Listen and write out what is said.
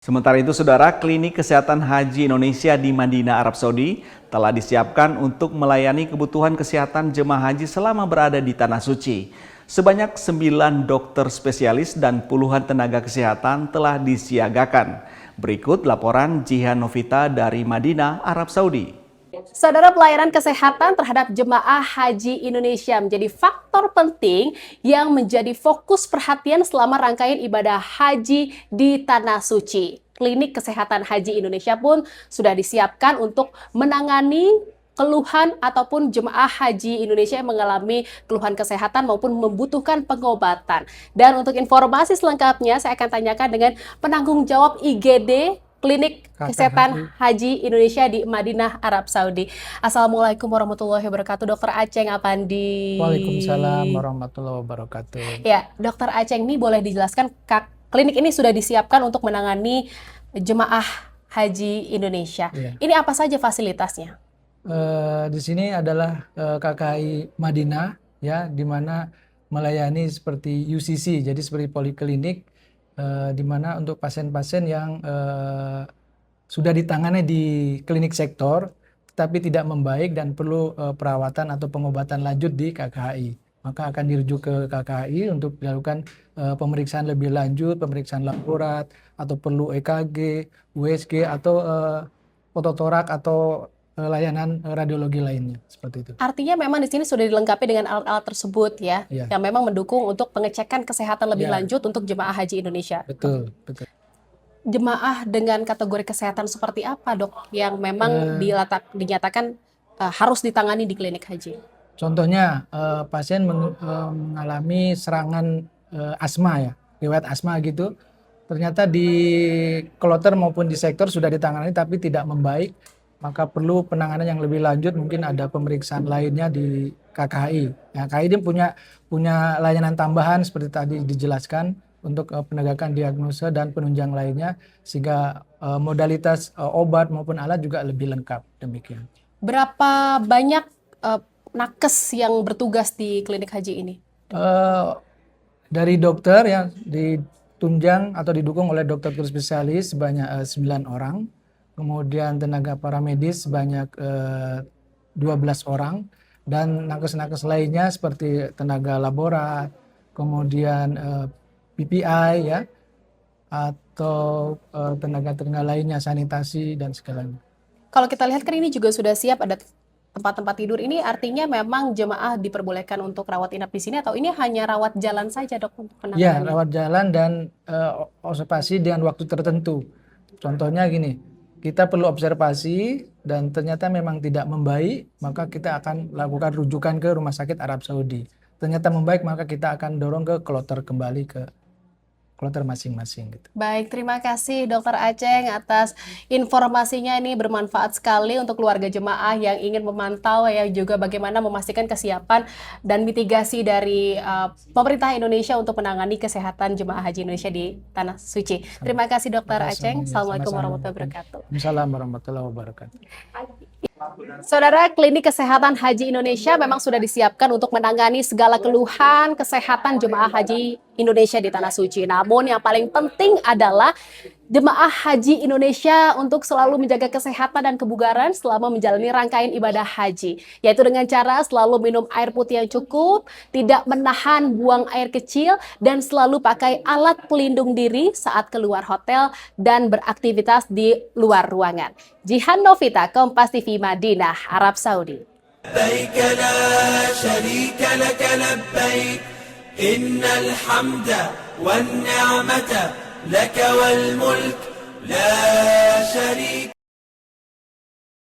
Sementara itu, Saudara, Klinik Kesehatan Haji Indonesia di Madinah, Arab Saudi telah disiapkan untuk melayani kebutuhan kesehatan jemaah haji selama berada di Tanah Suci. Sebanyak 9 dokter spesialis dan puluhan tenaga kesehatan telah disiagakan. Berikut laporan Jihan Novita dari Madinah, Arab Saudi. Saudara, pelayanan kesehatan terhadap jemaah haji Indonesia menjadi faktor penting yang menjadi fokus perhatian selama rangkaian ibadah haji di Tanah Suci. Klinik Kesehatan Haji Indonesia pun sudah disiapkan untuk menangani keluhan ataupun jemaah haji Indonesia yang mengalami keluhan kesehatan maupun membutuhkan pengobatan. Dan untuk informasi selengkapnya saya akan tanyakan dengan penanggung jawab IGD Klinik Kesehatan Haji Indonesia di Madinah, Arab Saudi. Assalamualaikum warahmatullahi wabarakatuh, Dr. Aceng Apandi. Waalaikumsalam warahmatullahi wabarakatuh. Ya, Dr. Aceng, ini boleh dijelaskan klinik ini sudah disiapkan untuk menangani jemaah haji Indonesia. Ya. Ini apa saja fasilitasnya? Di sini adalah KKI Madinah, ya, di mana melayani seperti UCC, jadi seperti poliklinik. Di mana untuk pasien-pasien yang sudah ditangani di klinik sektor tetapi tidak membaik dan perlu perawatan atau pengobatan lanjut di KKI, maka akan dirujuk ke KKI untuk dilakukan pemeriksaan lebih lanjut, pemeriksaan laborat atau perlu EKG, USG atau fototorak atau layanan radiologi lainnya, seperti itu. Artinya memang di sini sudah dilengkapi dengan alat-alat tersebut ya, yang memang mendukung untuk pengecekan kesehatan lebih lanjut untuk jemaah haji Indonesia. Betul, betul. Jemaah dengan kategori kesehatan seperti apa, Dok, yang memang dinyatakan harus ditangani di klinik haji? Contohnya pasien mengalami serangan asma, ya, riwayat asma gitu. Ternyata di kloter maupun di sektor sudah ditangani tapi tidak membaik, maka perlu penanganan yang lebih lanjut, mungkin ada pemeriksaan lainnya di KKI. Nah, KKI dia punya layanan tambahan seperti tadi dijelaskan untuk penegakan diagnosa dan penunjang lainnya, sehingga modalitas obat maupun alat juga lebih lengkap, demikian. Berapa banyak nakes yang bertugas di klinik haji ini? Dari dokter yang ditunjang atau didukung oleh dokter spesialis sebanyak 9 orang. Kemudian tenaga paramedis sebanyak 12 orang, dan nakes-nakes lainnya seperti tenaga laborat, kemudian PPI, ya, atau tenaga-tenaga lainnya, sanitasi dan segalanya. Kalau kita lihat kan ini juga sudah siap, ada tempat-tempat tidur. Ini artinya memang jemaah diperbolehkan untuk rawat inap di sini, atau ini hanya rawat jalan saja, Dok, untuk penanganan? Ya, rawat jalan dan observasi dengan waktu tertentu. Contohnya gini, kita perlu observasi dan ternyata memang tidak membaik, maka kita akan lakukan rujukan ke Rumah Sakit Arab Saudi. Ternyata membaik, maka kita akan dorong ke kloter, kembali ke kloter masing-masing. Gitu. Baik, terima kasih Dr. Aceng atas informasinya, ini bermanfaat sekali untuk keluarga jemaah yang ingin memantau ya, juga bagaimana memastikan kesiapan dan mitigasi dari pemerintah Indonesia untuk menangani kesehatan jemaah haji Indonesia di Tanah Suci. Terima kasih Dr. Aceng. Assalamualaikum warahmatullahi wabarakatuh. Assalamualaikum warahmatullahi wabarakatuh. Saudara, Klinik Kesehatan Haji Indonesia memang sudah disiapkan untuk menangani segala keluhan kesehatan jemaah haji Indonesia di Tanah Suci. Namun yang paling penting adalah jemaah haji Indonesia untuk selalu menjaga kesehatan dan kebugaran selama menjalani rangkaian ibadah haji, yaitu dengan cara selalu minum air putih yang cukup, tidak menahan buang air kecil, dan selalu pakai alat pelindung diri saat keluar hotel dan beraktivitas di luar ruangan. Jihan Novita, Kompas TV, Madinah, Arab Saudi. لبيك لا شريك لك لبيك إن الحمد والنعمة لك والملك لا شريك